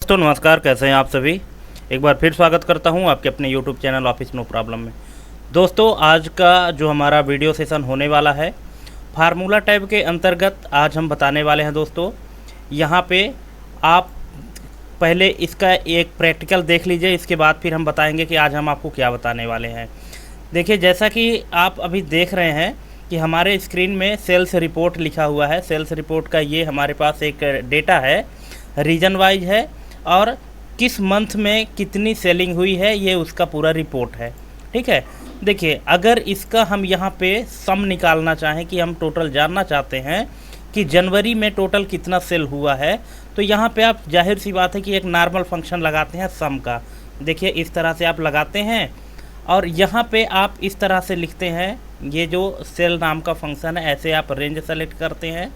दोस्तों नमस्कार, कैसे हैं आप सभी। एक बार फिर स्वागत करता हूं आपके अपने YouTube channel Office No Problem में। दोस्तों आज का जो हमारा वीडियो सेशन होने वाला है फार्मूला टैब के अंतर्गत आज हम बताने वाले हैं। दोस्तों यहां पे आप पहले इसका एक प्रैक्टिकल देख लीजिए, इसके बाद फिर हम बताएंगे कि आज हम आपको क्या बताने वाले हैं। देखिए जैसा कि आप अभी देख रहे हैं कि हमारे स्क्रीन में सेल्स रिपोर्ट लिखा हुआ है। सेल्स रिपोर्ट का ये हमारे पास एक डेटा है, रीजन वाइज है और किस मंथ में कितनी सेलिंग हुई है ये उसका पूरा रिपोर्ट है। ठीक है, देखिए अगर इसका हम यहाँ पे सम निकालना चाहें कि हम टोटल जानना चाहते हैं कि जनवरी में टोटल कितना सेल हुआ है, तो यहाँ पे आप जाहिर सी बात है कि एक नॉर्मल फंक्शन लगाते हैं सम का। देखिए इस तरह से आप लगाते हैं और यहाँ पे आप इस तरह से लिखते हैं, ये जो सेल नाम का फंक्शन है ऐसे आप रेंज सेलेक्ट करते हैं।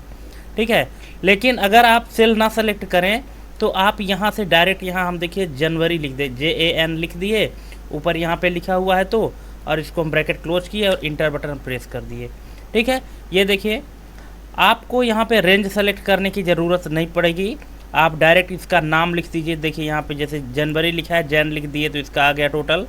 ठीक है, लेकिन अगर आप सेल ना सेलेक्ट करें तो आप यहाँ से डायरेक्ट यहाँ हम देखिए जनवरी लिख दे, JAN लिख दिए, ऊपर यहाँ पे लिखा हुआ है तो, और इसको हम ब्रैकेट क्लोज किए और इंटर बटन प्रेस कर दिए। ठीक है, ये देखिए आपको यहाँ पे रेंज सेलेक्ट करने की ज़रूरत नहीं पड़ेगी, आप डायरेक्ट इसका नाम लिख दीजिए। देखिए यहाँ पे जैसे जनवरी लिखा है, जैन लिख दिए तो इसका आ गया टोटल।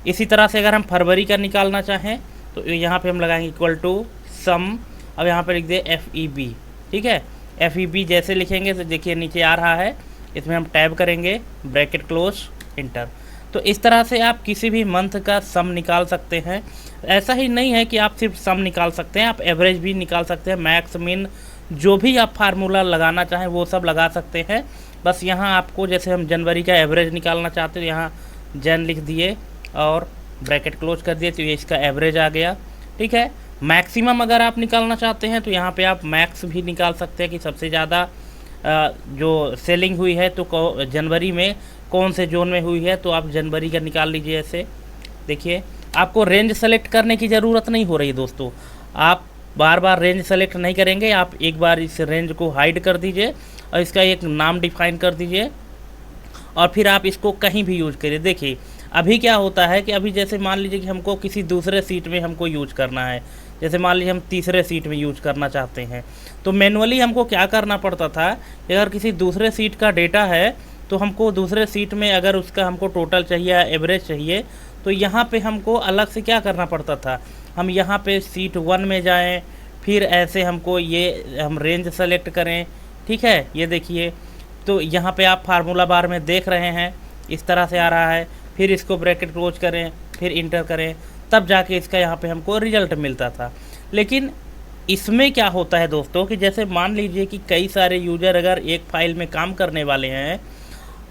इसी तरह से अगर हम फरवरी का निकालना चाहें तो यहाँ पे हम लगाएंगे इक्वल टू सम, अब यहाँ पे लिख दिए FEB। ठीक है, FEB जैसे लिखेंगे तो देखिए नीचे आ रहा है, इसमें हम टैब करेंगे, ब्रैकेट क्लोज, इंटर। तो इस तरह से आप किसी भी मंथ का सम निकाल सकते हैं। ऐसा ही नहीं है कि आप सिर्फ सम निकाल सकते हैं, आप एवरेज भी निकाल सकते हैं, मैक्स मिन जो भी आप फार्मूला लगाना चाहें वो सब लगा सकते हैं। बस यहाँ आपको जैसे हम जनवरी का एवरेज निकालना चाहते हैं, यहाँ जैन लिख दिए और ब्रैकेट क्लोज कर दिए तो ये इसका एवरेज आ गया। ठीक है, मैक्सिमम अगर आप निकालना चाहते हैं तो यहाँ पे आप मैक्स भी निकाल सकते हैं कि सबसे ज़्यादा जो सेलिंग हुई है तो जनवरी में कौन से जोन में हुई है, तो आप जनवरी का निकाल लीजिए ऐसे। देखिए आपको रेंज सेलेक्ट करने की ज़रूरत नहीं हो रही दोस्तों, आप बार बार रेंज सेलेक्ट नहीं करेंगे, आप एक बार इस रेंज को हाइड कर दीजिए और इसका एक नाम डिफाइन कर दीजिए और फिर आप इसको कहीं भी यूज करिए। देखिए अभी क्या होता है कि अभी जैसे मान लीजिए कि हमको किसी दूसरे सीट में हमको यूज करना है, जैसे मान लीजिए हम तीसरे सीट में यूज करना चाहते हैं तो मैनुअली हमको क्या करना पड़ता था कि अगर किसी दूसरे सीट का डेटा है तो हमको दूसरे सीट में अगर उसका हमको टोटल चाहिए, एवरेज चाहिए, तो यहाँ पे हमको अलग से क्या करना पड़ता था, हम यहाँ पे सीट 1 में जाएं, फिर ऐसे हमको ये हम रेंज सेलेक्ट करें। ठीक है, ये देखिए तो यहाँ पे आप फार्मूला बार में देख रहे हैं इस तरह से आ रहा है, फिर इसको ब्रैकेट क्लोज करें, फिर इंटर करें, तब जाके इसका यहाँ पे हमको रिजल्ट मिलता था। लेकिन इसमें क्या होता है दोस्तों कि जैसे मान लीजिए कि कई सारे यूज़र अगर एक फ़ाइल में काम करने वाले हैं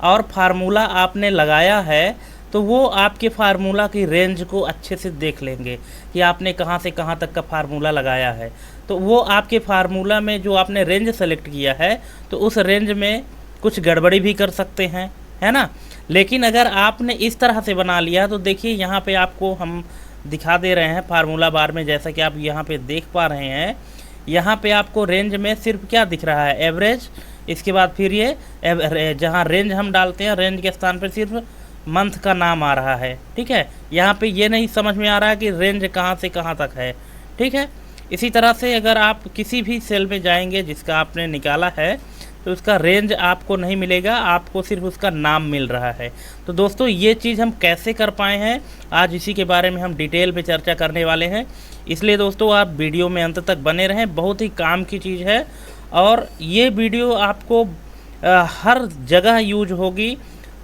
और फार्मूला आपने लगाया है तो वो आपके फार्मूला की रेंज को अच्छे से देख लेंगे कि आपने कहाँ से कहाँ तक का फार्मूला लगाया है, तो वो आपके फार्मूला में जो आपने रेंज सेलेक्ट किया है तो उस रेंज में कुछ गड़बड़ी भी कर सकते हैं, है ना। लेकिन अगर आपने इस तरह से बना लिया तो देखिए यहाँ पे आपको हम दिखा दे रहे हैं फार्मूला बार में, जैसा कि आप यहाँ पे देख पा रहे हैं, यहाँ पे आपको रेंज में सिर्फ क्या दिख रहा है, एवरेज। इसके बाद फिर ये जहाँ रेंज हम डालते हैं रेंज के स्थान पर सिर्फ मंथ का नाम आ रहा है। ठीक है, यहाँ पे ये नहीं समझ में आ रहा है कि रेंज कहाँ से कहाँ तक है। ठीक है, इसी तरह से अगर आप किसी भी सेल में जाएंगे जिसका आपने निकाला है तो उसका रेंज आपको नहीं मिलेगा, आपको सिर्फ उसका नाम मिल रहा है। तो दोस्तों ये चीज़ हम कैसे कर पाए हैं, आज इसी के बारे में हम डिटेल में चर्चा करने वाले हैं। इसलिए दोस्तों आप वीडियो में अंत तक बने रहें, बहुत ही काम की चीज़ है और ये वीडियो आपको हर जगह यूज होगी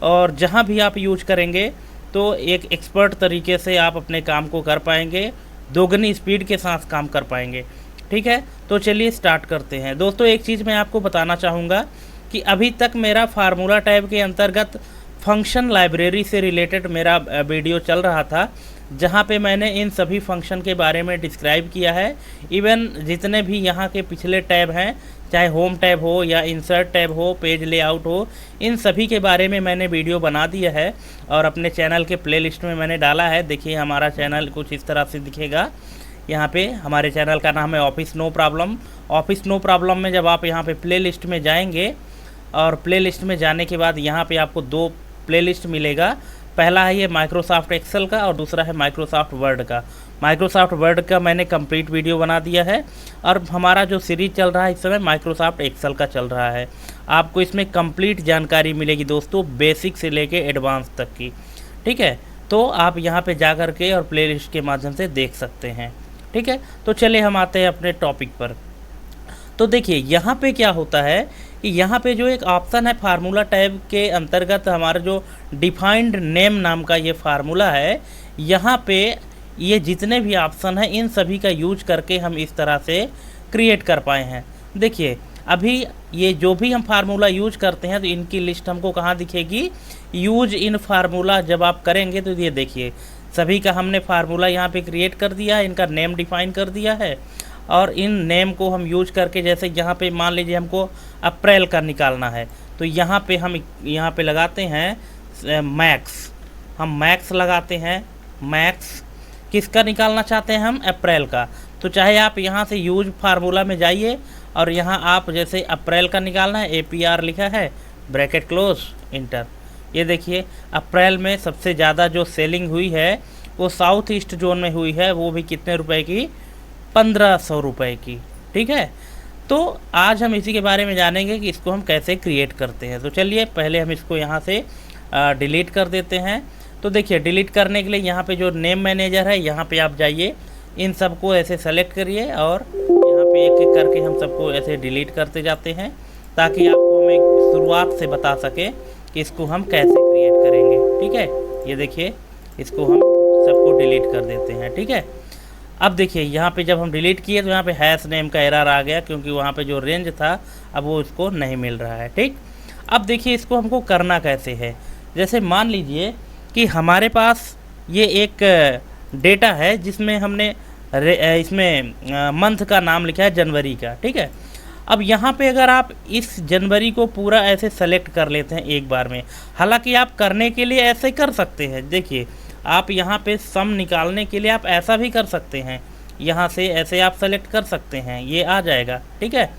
और जहाँ भी आप यूज करेंगे तो एक एक्सपर्ट तरीके से आप अपने काम को कर पाएंगे, दोगुनी स्पीड के साथ काम कर पाएंगे। ठीक है, तो चलिए स्टार्ट करते हैं। दोस्तों एक चीज़ मैं आपको बताना चाहूँगा कि अभी तक मेरा फार्मूला टैब के अंतर्गत फंक्शन लाइब्रेरी से रिलेटेड मेरा वीडियो चल रहा था, जहाँ पे मैंने इन सभी फंक्शन के बारे में डिस्क्राइब किया है। इवन जितने भी यहाँ के पिछले टैब हैं, चाहे होम टैब हो या इंसर्ट टैब हो, पेज लेआउट हो, इन सभी के बारे में मैंने वीडियो बना दिया है और अपने चैनल के प्लेलिस्ट में मैंने डाला है। देखिए हमारा चैनल कुछ इस तरह से दिखेगा, यहाँ पे हमारे चैनल का नाम है Office No Problem. Office No Problem में जब आप यहाँ पे प्लेलिस्ट में जाएंगे और प्लेलिस्ट में जाने के बाद यहाँ पे आपको 2 प्लेलिस्ट मिलेगा। पहला है ये माइक्रोसॉफ्ट एक्सेल का और दूसरा है माइक्रोसॉफ्ट वर्ड का। माइक्रोसॉफ्ट वर्ड का मैंने कंप्लीट वीडियो बना दिया है और हमारा जो सीरीज चल रहा है इस समय माइक्रोसॉफ्ट एक्सेल का चल रहा है। आपको इसमें कंप्लीट जानकारी मिलेगी दोस्तों, बेसिक से लेके एडवांस तक की। ठीक है, तो आप यहाँ पे जा कर के और प्लेलिस्ट के माध्यम से देख सकते हैं। ठीक है, तो चलिए हम आते हैं अपने टॉपिक पर। तो देखिए यहाँ पे क्या होता है कि यहाँ पे जो एक ऑप्शन है फार्मूला टैब के अंतर्गत, हमारा जो डिफाइंड नेम नाम का ये फार्मूला है, यहाँ पे ये जितने भी ऑप्शन हैं इन सभी का यूज करके हम इस तरह से क्रिएट कर पाए हैं। देखिए अभी ये जो भी हम फार्मूला यूज करते हैं तो इनकी लिस्ट हमको कहाँ दिखेगी, यूज इन फार्मूला जब आप करेंगे तो ये देखिए सभी का हमने फार्मूला यहाँ पे क्रिएट कर दिया है, इनका नेम डिफाइन कर दिया है और इन नेम को हम यूज करके, जैसे यहाँ पे मान लीजिए हमको अप्रैल का निकालना है तो यहाँ पे हम यहाँ पे लगाते हैं मैक्स, हम मैक्स लगाते हैं। मैक्स किसका निकालना चाहते हैं हम, अप्रैल का। तो चाहे आप यहाँ से यूज फार्मूला में जाइए और यहाँ आप जैसे अप्रैल का निकालना है, APR लिखा है, ब्रैकेट क्लोज, इंटर। ये देखिए अप्रैल में सबसे ज़्यादा जो सेलिंग हुई है वो साउथ ईस्ट जोन में हुई है, वो भी कितने रुपए की, 1500 रुपये की। ठीक है, तो आज हम इसी के बारे में जानेंगे कि इसको हम कैसे क्रिएट करते हैं। तो चलिए पहले हम इसको यहाँ से डिलीट कर देते हैं। तो देखिए डिलीट करने के लिए यहाँ पे जो नेम मैनेजर है यहाँ पे आप जाइए, इन सबको ऐसे सेलेक्ट करिए और यहाँ पे एक एक करके हम सबको ऐसे डिलीट करते जाते हैं ताकि आपको हम एक शुरुआत से बता सके कि इसको हम कैसे क्रिएट करेंगे। ठीक है, ये देखिए इसको हम सबको डिलीट कर देते हैं। ठीक है, अब देखिए यहाँ पे जब हम डिलीट किए तो यहाँ पे हैश नेम का एरर आ गया क्योंकि वहाँ पे जो रेंज था अब वो इसको नहीं मिल रहा है। ठीक, अब देखिए इसको हमको करना कैसे है। जैसे मान लीजिए कि हमारे पास ये एक डेटा है जिसमें हमने इसमें मंथ का नाम लिखा है जनवरी का। ठीक है, अब यहाँ पे अगर आप इस जनवरी को पूरा ऐसे सेलेक्ट कर लेते हैं एक बार में, हालांकि आप करने के लिए ऐसे कर सकते हैं। देखिए आप यहाँ पे सम निकालने के लिए आप ऐसा भी कर सकते हैं, यहाँ से ऐसे आप सेलेक्ट कर सकते हैं, ये आ जाएगा। ठीक है,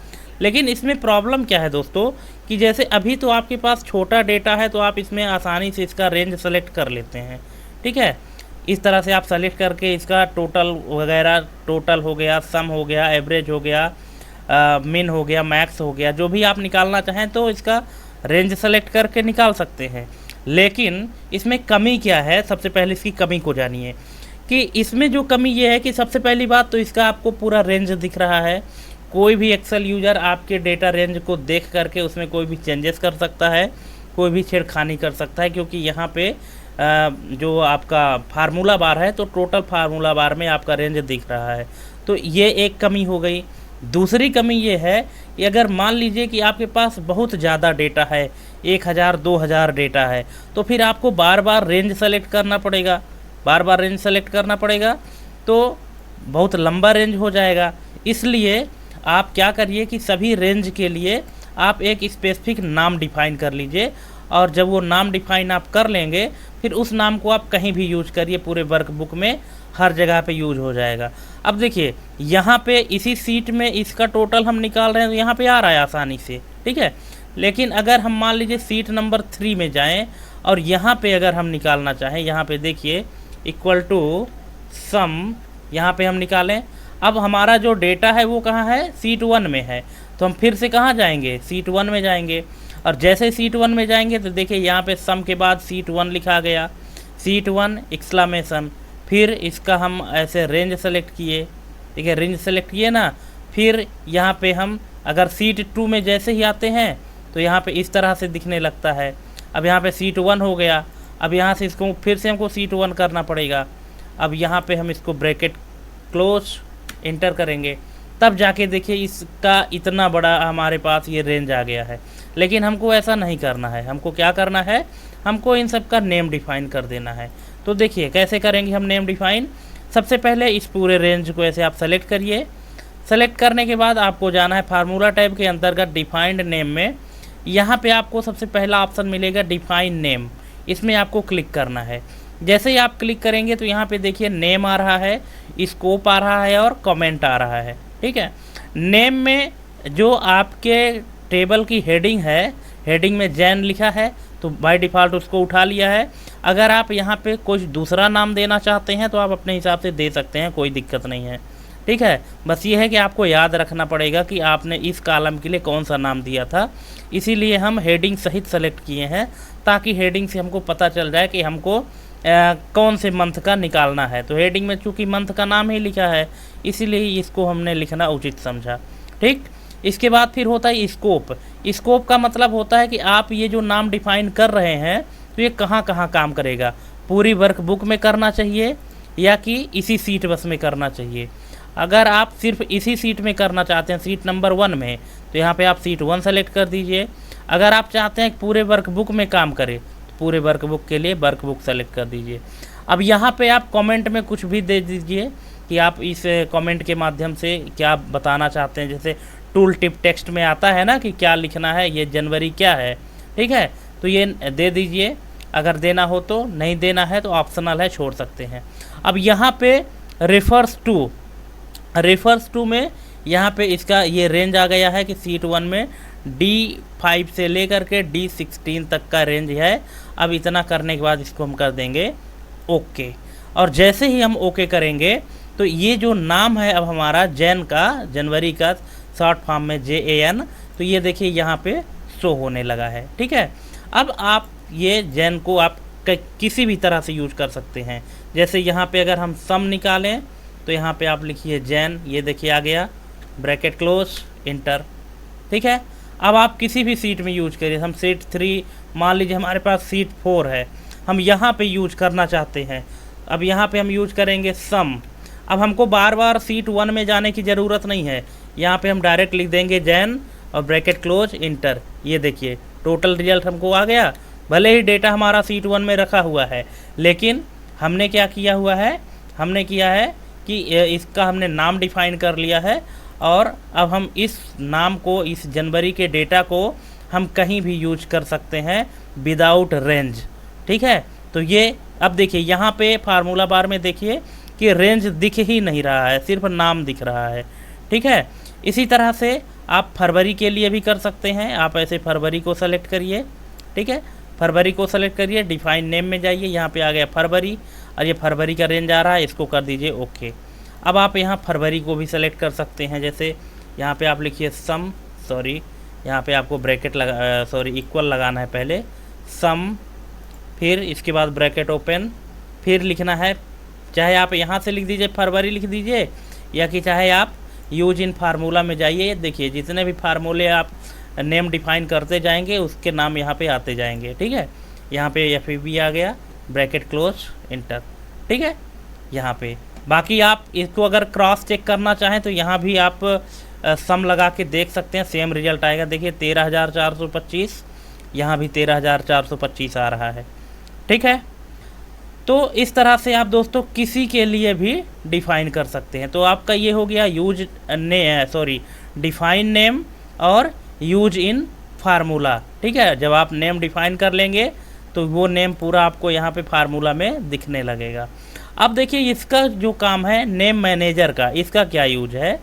लेकिन इसमें प्रॉब्लम क्या है दोस्तों कि जैसे अभी तो आपके पास छोटा डेटा है तो आप इसमें आसानी से इसका रेंज सेलेक्ट कर लेते हैं। ठीक है, इस तरह से आप सेलेक्ट करके इसका टोटल वगैरह, टोटल हो गया, सम हो गया, एवरेज हो गया, मिन हो गया, मैक्स हो गया, जो भी आप निकालना चाहें तो इसका रेंज सेलेक्ट करके निकाल सकते हैं। लेकिन इसमें कमी क्या है, सबसे पहले इसकी कमी को जानिए कि इसमें जो कमी ये है कि सबसे पहली बात तो इसका आपको पूरा रेंज दिख रहा है। कोई भी एक्सेल यूज़र आपके डेटा रेंज को देख करके उसमें कोई भी चेंजेस कर सकता है, कोई भी छेड़खानी कर सकता है, क्योंकि यहाँ पे जो आपका फार्मूला बार है तो टोटल फार्मूला बार में आपका रेंज दिख रहा है। तो ये एक कमी हो गई। दूसरी कमी ये है कि अगर मान लीजिए कि आपके पास बहुत ज़्यादा डेटा है, 1000 2000 डेटा है, तो फिर आपको बार बार रेंज सेलेक्ट करना पड़ेगा, बार बार रेंज सेलेक्ट करना पड़ेगा तो बहुत लंबा रेंज हो जाएगा। इसलिए आप क्या करिए कि सभी रेंज के लिए आप एक स्पेसिफिक नाम डिफाइन कर लीजिए और जब वो नाम डिफाइन आप कर लेंगे फिर उस नाम को आप कहीं भी यूज करिए, पूरे वर्कबुक में हर जगह पे यूज हो जाएगा। अब देखिए यहाँ पे इसी सीट में इसका टोटल हम निकाल रहे हैं तो यहाँ पे आ रहा है आसानी से। ठीक है, लेकिन अगर हम मान लीजिए सीट नंबर 3 में जाएं और यहाँ पे अगर हम निकालना चाहें, यहाँ पे देखिए इक्वल टू सम, यहाँ पे हम निकालें। अब हमारा जो डेटा है वो कहाँ है, सीट 1 में है, तो हम फिर से कहाँ जाएंगे, सीट 1 में जाएंगे। और जैसे सीट 1 में जाएंगे तो देखिए यहाँ पे सम के बाद सीट 1 लिखा गया, सीट 1 एक्सक्लेमेशन, फिर इसका हम ऐसे रेंज सेलेक्ट किए। ठीक है, रेंज सेलेक्ट किए ना, फिर यहाँ पे हम अगर सीट 2 में जैसे ही आते हैं तो यहाँ पे इस तरह से दिखने लगता है। अब यहाँ पे सीट 1 हो गया, अब यहाँ से इसको फिर से हमको सीट 1 करना पड़ेगा। अब यहाँ पे हम इसको ब्रैकेट क्लोज इंटर करेंगे, तब जाके देखिए इसका इतना बड़ा हमारे पास ये रेंज आ गया है। लेकिन हमको ऐसा नहीं करना है, हमको क्या करना है, हमको इन सब का नेम डिफाइन कर देना है। तो देखिए कैसे करेंगे हम नेम डिफाइन। सबसे पहले इस पूरे रेंज को ऐसे आप सेलेक्ट करिए। सेलेक्ट करने के बाद आपको जाना है फार्मूला टैब के अंतर्गत डिफाइंड नेम में। यहाँ पे आपको सबसे पहला ऑप्शन मिलेगा डिफाइन नेम, इसमें आपको क्लिक करना है। जैसे ही आप क्लिक करेंगे तो यहाँ पे देखिए नेम आ रहा है, स्कोप आ रहा है और कमेंट आ रहा है। ठीक है, नेम में जो आपके टेबल की हेडिंग है, हेडिंग में जैन लिखा है तो बाय डिफ़ॉल्ट उसको उठा लिया है। अगर आप यहाँ पे कुछ दूसरा नाम देना चाहते हैं तो आप अपने हिसाब से दे सकते हैं, कोई दिक्कत नहीं है। ठीक है। बस ये है कि आपको याद रखना पड़ेगा कि आपने इस कॉलम के लिए कौन सा नाम दिया था, इसीलिए हम हेडिंग सहित सेलेक्ट किए हैं, ताकि हेडिंग से हमको पता चल जाए कि हमको कौन से मंथ का निकालना है। तो हेडिंग में चूँकि मंथ का नाम ही लिखा है, इसीलिए इसको हमने लिखना उचित समझा। ठीक, इसके बाद फिर होता है स्कोप। स्कोप का मतलब होता है कि आप ये जो नाम डिफाइन कर रहे हैं तो ये कहाँ कहाँ काम करेगा, पूरी वर्कबुक में करना चाहिए या कि इसी सीट बस में करना चाहिए। अगर आप सिर्फ इसी सीट में करना चाहते हैं, सीट नंबर 1 में, तो यहाँ पे आप सीट 1 सेलेक्ट कर दीजिए। अगर आप चाहते हैं कि पूरे वर्कबुक में काम करे, तो पूरे वर्कबुक के लिए वर्कबुक सेलेक्ट कर दीजिए। अब यहाँ पे आप कमेंट में कुछ भी दे दीजिए कि आप इस कमेंट के माध्यम से क्या बताना चाहते हैं। जैसे टूल टिप टेक्स्ट में आता है ना कि क्या लिखना है, ये जनवरी क्या है, ठीक है, तो ये दे दीजिए। अगर देना हो तो, नहीं देना है तो ऑप्शनल है, छोड़ सकते हैं। अब यहाँ पे रेफर्स टू में यहाँ पे इसका ये रेंज आ गया है कि सीट 1 में D5 से लेकर के D16 तक का रेंज है। अब इतना करने के बाद इसको हम कर देंगे ओके। और जैसे ही हम ओके करेंगे तो ये जो नाम है अब हमारा जनवरी का शॉर्ट फॉर्म में JAN, तो ये देखिए यहाँ पे शो होने लगा है। ठीक है, अब आप ये जैन को आप किसी भी तरह से यूज कर सकते हैं। जैसे यहाँ पे अगर हम सम निकालें तो यहाँ पे आप लिखिए जैन, ये देखिए आ गया, ब्रैकेट क्लोज, इंटर। ठीक है, अब आप किसी भी सीट में यूज करिए। हम सीट 3, मान लीजिए हमारे पास सीट 4 है, हम यहाँ पे यूज करना चाहते हैं। अब यहाँ पे हम यूज करेंगे सम। अब हमको बार बार सीट 1 में जाने की ज़रूरत नहीं है, यहाँ पे हम डायरेक्ट लिख देंगे जैन और ब्रैकेट क्लोज, इंटर। ये देखिए टोटल रिजल्ट हमको आ गया। भले ही डेटा हमारा सीट 1 में रखा हुआ है, लेकिन हमने क्या किया हुआ है, हमने किया है कि इसका हमने नाम डिफाइन कर लिया है। और अब हम इस नाम को, इस जनवरी के डेटा को हम कहीं भी यूज कर सकते हैं विदाउट रेंज। ठीक है, तो ये अब देखिए यहाँ पे फार्मूला बार में देखिए कि रेंज दिख ही नहीं रहा है, सिर्फ नाम दिख रहा है। ठीक है, इसी तरह से आप फरवरी के लिए भी कर सकते हैं। आप ऐसे फरवरी को सेलेक्ट करिए। ठीक है, फरवरी को सेलेक्ट करिए, डिफाइन नेम में जाइए, यहाँ पे आ गया फरवरी और ये फरवरी का रेंज आ रहा है, इसको कर दीजिए ओके। अब आप यहाँ फरवरी को भी सेलेक्ट कर सकते हैं। जैसे यहाँ पे आप लिखिए सम, यहाँ पे आपको ब्रैकेट इक्वल लगाना है पहले, सम, फिर इसके बाद ब्रैकेट ओपन, फिर लिखना है, चाहे आप यहाँ से लिख दीजिए फरवरी लिख दीजिए, या कि चाहे आप यूज इन फार्मूला में जाइए। देखिए जितने भी फार्मूले आप नेम डिफाइन करते जाएंगे उसके नाम यहाँ पे आते जाएंगे। ठीक है, यहाँ पे FAB आ गया, ब्रैकेट क्लोज, इंटर। ठीक है, यहाँ पे बाकी आप इसको अगर क्रॉस चेक करना चाहें तो यहाँ भी आप सम लगा के देख सकते हैं, सेम रिजल्ट आएगा। देखिए 13,425, यहाँ भी 13,425 आ रहा है। ठीक है, तो इस तरह से आप दोस्तों किसी के लिए भी डिफाइन कर सकते हैं। तो आपका ये हो गया डिफाइन नेम और यूज इन फार्मूला। ठीक है, जब आप नेम डिफाइन कर लेंगे तो वो नेम पूरा आपको यहाँ पे फार्मूला में दिखने लगेगा। अब देखिए इसका जो काम है नेम मैनेजर का, इसका क्या यूज है।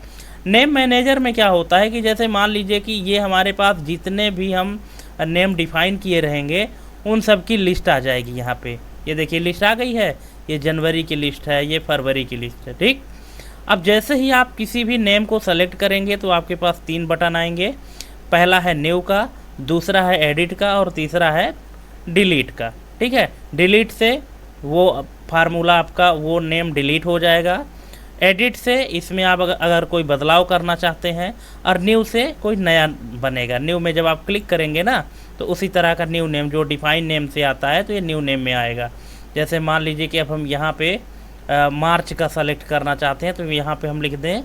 नेम मैनेजर में क्या होता है कि जैसे मान लीजिए कि ये हमारे पास जितने भी हम नेम डिफाइन किए रहेंगे उन सब की लिस्ट आ जाएगी यहाँ पे। ये देखिए लिस्ट आ गई है, ये जनवरी की लिस्ट है, ये फरवरी की लिस्ट है। ठीक, अब जैसे ही आप किसी भी नेम को सेलेक्ट करेंगे तो आपके पास 3 बटन आएंगे। पहला है न्यू का, दूसरा है एडिट का और तीसरा है डिलीट का। ठीक है, डिलीट से वो फार्मूला आपका वो नेम डिलीट हो जाएगा। एडिट से इसमें आप अगर कोई बदलाव करना चाहते हैं, और न्यू से कोई नया बनेगा। न्यू में जब आप क्लिक करेंगे ना तो उसी तरह का न्यू नेम जो डिफाइन नेम से आता है तो ये न्यू नेम में आएगा। जैसे मान लीजिए कि अब हम यहाँ पे मार्च का सेलेक्ट करना चाहते हैं तो यहाँ पे हम लिख दें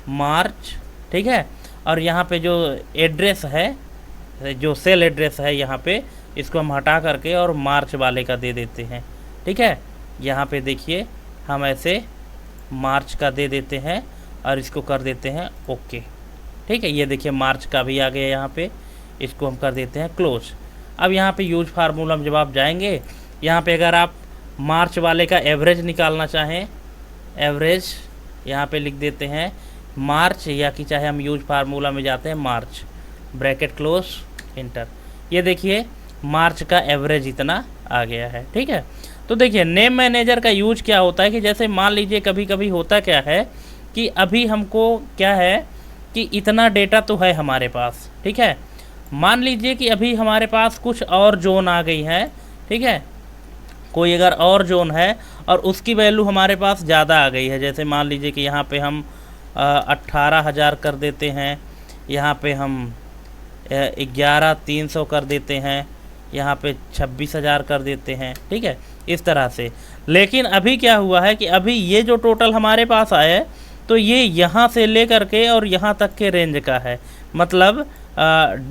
मार्च। ठीक है, और यहाँ पे जो एड्रेस है, जो सेल एड्रेस है यहाँ पे, इसको हम हटा करके और मार्च वाले का दे देते हैं। ठीक है, यहाँ पे देखिए हम ऐसे मार्च का दे देते हैं और इसको कर देते हैं ओके। ठीक है, ये देखिए मार्च का भी आ गया यहाँ पे, इसको हम कर देते हैं क्लोज। अब यहाँ पे यूज फार्मूला में जब आप जाएंगे, यहाँ पे अगर आप मार्च वाले का एवरेज निकालना चाहें, एवरेज यहाँ पे लिख देते हैं मार्च, या कि चाहे हम यूज फार्मूला में जाते हैं मार्च, ब्रैकेट क्लोज, इंटर। ये देखिए मार्च का एवरेज इतना आ गया है। ठीक है, तो देखिए नेम मैनेजर का यूज क्या होता है कि जैसे मान लीजिए कभी कभी होता क्या है कि अभी हमको क्या है कि इतना डेटा तो है हमारे पास, ठीक है। मान लीजिए कि अभी हमारे पास कुछ और जोन आ गई है, ठीक है, कोई अगर और जोन है और उसकी वैल्यू हमारे पास ज़्यादा आ गई है, जैसे मान लीजिए कि यहाँ पे हम 18,000 कर देते हैं, यहाँ पे हम 11,300 कर देते हैं, यहाँ पे 26,000 कर देते हैं, ठीक है, इस तरह से। लेकिन अभी क्या हुआ है कि अभी ये जो टोटल हमारे पास आया है तो ये यहाँ से लेकर के और यहाँ तक के रेंज का है, मतलब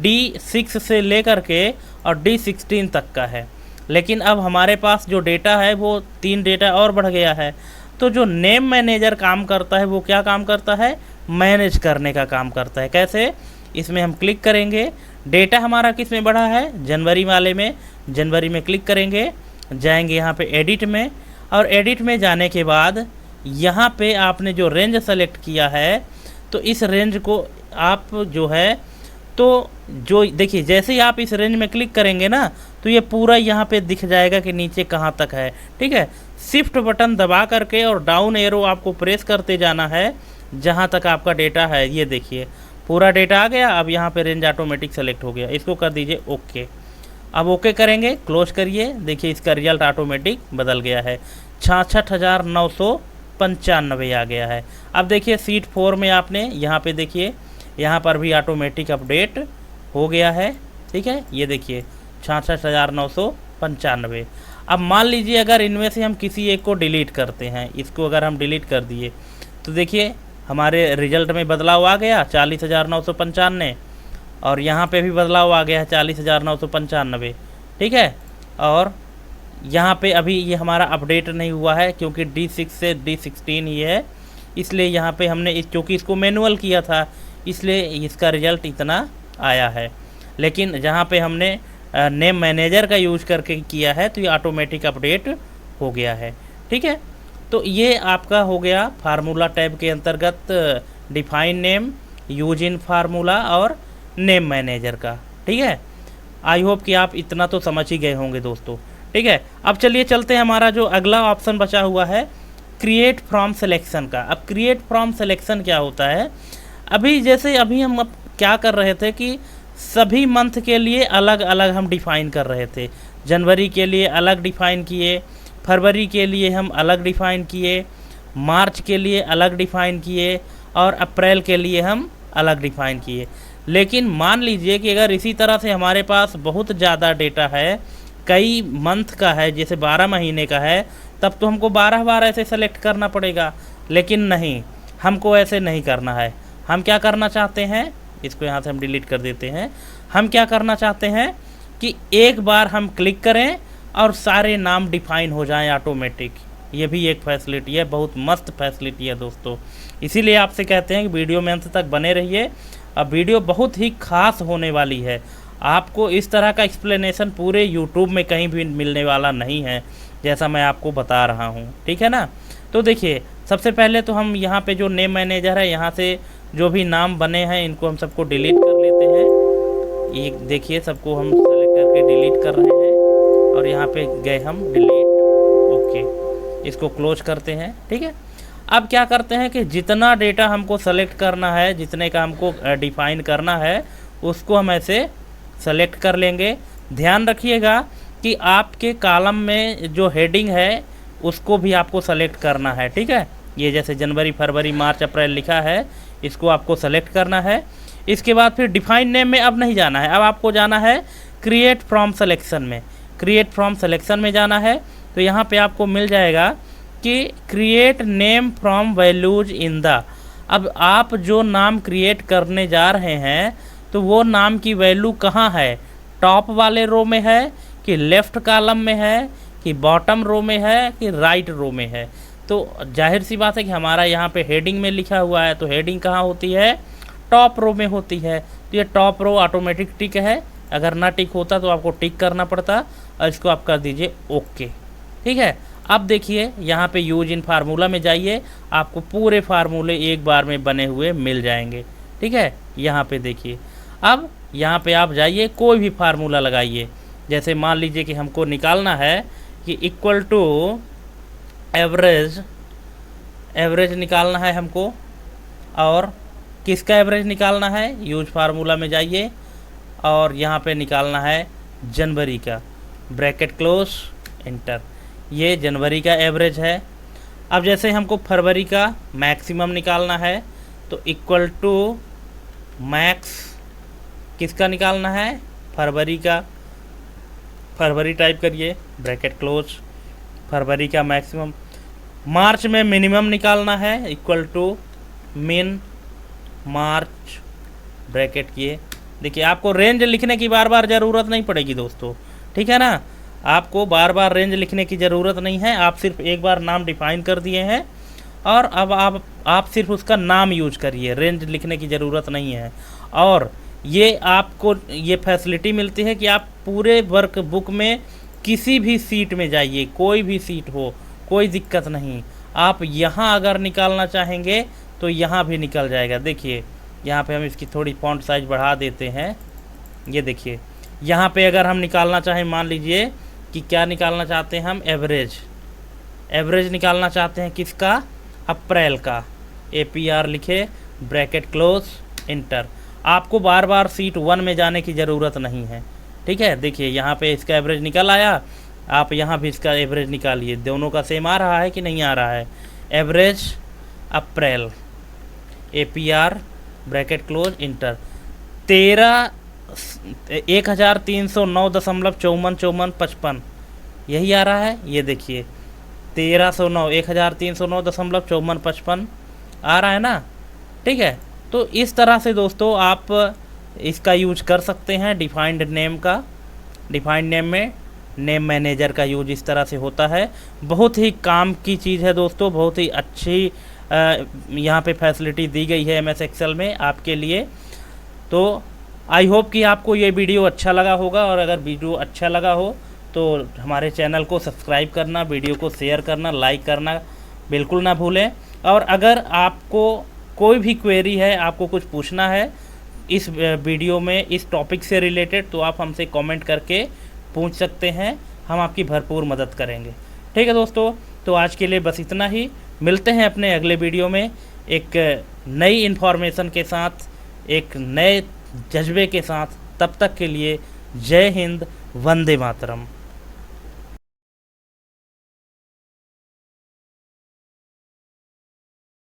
D6 से लेकर के और D16 तक का है। लेकिन अब हमारे पास जो डेटा है वो 3 डेटा और बढ़ गया है। तो जो नेम मैनेजर काम करता है वो क्या काम करता है, मैनेज करने का काम करता है। कैसे, इसमें हम क्लिक करेंगे, डेटा हमारा किस में बढ़ा है, जनवरी वाले में, जनवरी में क्लिक करेंगे, जाएंगे यहाँ पे एडिट में, और एडिट में जाने के बाद यहाँ पे आपने जो रेंज सेलेक्ट किया है तो इस रेंज को आप जो है तो जो देखिए जैसे ही आप इस रेंज में क्लिक करेंगे ना तो ये पूरा यहाँ पे दिख जाएगा कि नीचे कहाँ तक है, ठीक है। शिफ्ट बटन दबा करके और डाउन एरो आपको प्रेस करते जाना है जहाँ तक आपका डेटा है। ये देखिए पूरा डेटा आ गया। अब यहाँ पे रेंज ऑटोमेटिक सेलेक्ट हो गया, इसको कर दीजिए ओके। अब ओके करेंगे, क्लोज करिए, देखिए इसका रिजल्ट ऑटोमेटिक बदल गया है, 66,995 आ गया है। अब देखिए सीट 4 में आपने यहाँ पे देखिए यहाँ पर भी ऑटोमेटिक अपडेट हो गया है, ठीक है। ये देखिए 66,995। अब मान लीजिए अगर इनमें से हम किसी एक को डिलीट करते हैं, इसको अगर हम डिलीट कर दिए तो देखिए हमारे रिजल्ट में बदलाव आ गया 40,995, और यहाँ पे भी बदलाव आ गया है 40,995, ठीक है। और यहाँ पे अभी ये हमारा अपडेट नहीं हुआ है क्योंकि D6 से D16 ही है, इसलिए यहाँ पे हमने क्योंकि इसको मैनुअल किया था इसलिए इसका रिज़ल्ट इतना आया है। लेकिन जहाँ पे हमने नेम मैनेजर का यूज करके किया है तो ये ऑटोमेटिक अपडेट हो गया है, ठीक है। तो ये आपका हो गया फार्मूला टैब के अंतर्गत define name, use in formula और नेम मैनेजर का, ठीक है। आई होप कि आप इतना तो समझ ही गए होंगे दोस्तों, ठीक है। अब चलिए चलते हैं, हमारा जो अगला ऑप्शन बचा हुआ है क्रिएट फ्रॉम सिलेक्शन का। अब क्रिएट फ्रॉम सिलेक्शन क्या होता है, अभी जैसे अभी हम अब क्या कर रहे थे कि सभी मंथ के लिए अलग अलग हम डिफ़ाइन कर रहे थे। जनवरी के लिए अलग डिफ़ाइन किए, फरवरी के लिए हम अलग डिफ़ाइन किए, मार्च के लिए अलग डिफ़ाइन किए और अप्रैल के लिए हम अलग डिफ़ाइन किए। लेकिन मान लीजिए कि अगर इसी तरह से हमारे पास बहुत ज़्यादा डेटा है, कई मंथ का है, जैसे 12 महीने का है, तब तो हमको 12 बार ऐसे सेलेक्ट करना पड़ेगा। लेकिन नहीं, हमको ऐसे नहीं करना है। हम क्या करना चाहते हैं, इसको यहाँ से हम डिलीट कर देते हैं। हम क्या करना चाहते हैं कि एक बार हम क्लिक करें और सारे नाम डिफ़ाइन हो जाएं ऑटोमेटिक। ये भी एक फैसिलिटी है, बहुत मस्त फैसिलिटी है दोस्तों। इसीलिए आपसे कहते हैं कि वीडियो में अंत तक बने रहिए। अब वीडियो बहुत ही खास होने वाली है, आपको इस तरह का एक्सप्लेनेशन पूरे यूट्यूब में कहीं भी मिलने वाला नहीं है जैसा मैं आपको बता रहा हूँ, ठीक है ना। तो देखिए सबसे पहले तो हम यहाँ पे जो नेम मैनेजर है, यहाँ से जो भी नाम बने हैं इनको हम सबको डिलीट कर लेते हैं। ये देखिए सबको हम सेलेक्ट करके डिलीट कर रहे हैं और यहाँ पे गए हम डिलीट, ओके, इसको क्लोज करते हैं, ठीक है। अब क्या करते हैं कि जितना डेटा हमको सेलेक्ट करना है, जितने का हमको डिफ़ाइन करना है, उसको हम ऐसे सेलेक्ट कर लेंगे। ध्यान रखिएगा कि आपके कॉलम में जो हेडिंग है उसको भी आपको सेलेक्ट करना है, ठीक है। ये जैसे जनवरी, फरवरी, मार्च, अप्रैल लिखा है, इसको आपको सेलेक्ट करना है। इसके बाद फिर डिफाइन नेम में अब नहीं जाना है, अब आपको जाना है क्रिएट फ्रॉम सिलेक्शन में। क्रिएट फ्रॉम सिलेक्शन में जाना है तो यहाँ पे आपको मिल जाएगा कि create name from values in the. अब आप जो नाम क्रिएट करने जा रहे हैं तो वो नाम की वैल्यू कहाँ है, टॉप वाले रो में है कि लेफ़्ट कॉलम में है कि बॉटम रो में है कि राइट रो में है। तो जाहिर सी बात है कि हमारा यहाँ पे हेडिंग में लिखा हुआ है, तो हेडिंग कहाँ होती है, टॉप रो में होती है। तो ये टॉप रो ऑटोमेटिक टिक है, अगर ना टिक होता तो आपको टिक करना पड़ता, और इसको आप कर दीजिए ओके, ठीक है। अब देखिए यहाँ पे यूज इन फार्मूला में जाइए, आपको पूरे फार्मूले एक बार में बने हुए मिल जाएंगे, ठीक है। यहाँ पे देखिए, अब यहाँ पे आप जाइए, कोई भी फार्मूला लगाइए। जैसे मान लीजिए कि हमको निकालना है कि इक्वल टू एवरेज निकालना है हमको, और किसका एवरेज निकालना है, यूज फार्मूला में जाइए और यहाँ पे निकालना है जनवरी का, ब्रैकेट क्लोज इंटर। ये जनवरी का एवरेज है। अब जैसे हमको फरवरी का मैक्सिमम निकालना है तो इक्वल टू मैक्स किसका निकालना है, फरवरी का, फरवरी टाइप करिए, ब्रैकेट क्लोज, फरवरी का मैक्सिमम। मार्च में मिनिमम निकालना है, इक्वल टू मिन मार्च, ब्रैकेट किए। देखिए आपको रेंज लिखने की बार बार ज़रूरत नहीं पड़ेगी दोस्तों, ठीक है ना, आपको बार बार रेंज लिखने की ज़रूरत नहीं है। आप सिर्फ एक बार नाम डिफाइन कर दिए हैं और अब आप सिर्फ उसका नाम यूज करिए, रेंज लिखने की ज़रूरत नहीं है। और ये आपको ये फैसिलिटी मिलती है कि आप पूरे वर्क बुक में किसी भी सीट में जाइए, कोई भी सीट हो, कोई दिक्कत नहीं। आप यहाँ अगर निकालना चाहेंगे तो यहाँ भी निकल जाएगा। देखिए यहाँ पे हम इसकी थोड़ी फॉन्ट साइज बढ़ा देते हैं। ये देखिए यहाँ पे अगर हम निकालना चाहें, मान लीजिए कि क्या निकालना चाहते हैं हम, एवरेज निकालना चाहते हैं किसका, अप्रैल का, APR लिखे, ब्रैकेट क्लोज इंटर। आपको बार बार सीट 1 में जाने की ज़रूरत नहीं है, ठीक है। देखिए यहाँ पे इसका एवरेज निकल आया, आप यहाँ भी इसका एवरेज निकालिए, दोनों का सेम आ रहा है कि नहीं आ रहा है। एवरेज अप्रैल, APR ब्रैकेट क्लोज इंटर, 1309.5455 यही आ रहा है। ये देखिए 1309 आ रहा है ना, ठीक है। तो इस तरह से दोस्तों आप इसका यूज कर सकते हैं, डिफाइंड नेम का। डिफाइंड नेम में नेम मैनेजर का यूज इस तरह से होता है। बहुत ही काम की चीज़ है दोस्तों, बहुत ही अच्छी यहाँ पे फैसिलिटी दी गई है MS एक्सेल में आपके लिए। तो आई होप कि आपको ये वीडियो अच्छा लगा होगा, और अगर वीडियो अच्छा लगा हो तो हमारे चैनल को सब्सक्राइब करना, वीडियो को शेयर करना, लाइक करना बिल्कुल ना भूलें। और अगर आपको कोई भी क्वेरी है, आपको कुछ पूछना है इस वीडियो में, इस टॉपिक से रिलेटेड, तो आप हमसे कमेंट करके पूछ सकते हैं, हम आपकी भरपूर मदद करेंगे, ठीक है दोस्तों। तो आज के लिए बस इतना ही, मिलते हैं अपने अगले वीडियो में एक नई इन्फॉर्मेशन के साथ, एक नए जज्बे के साथ। तब तक के लिए जय हिंद, वंदे मातरम।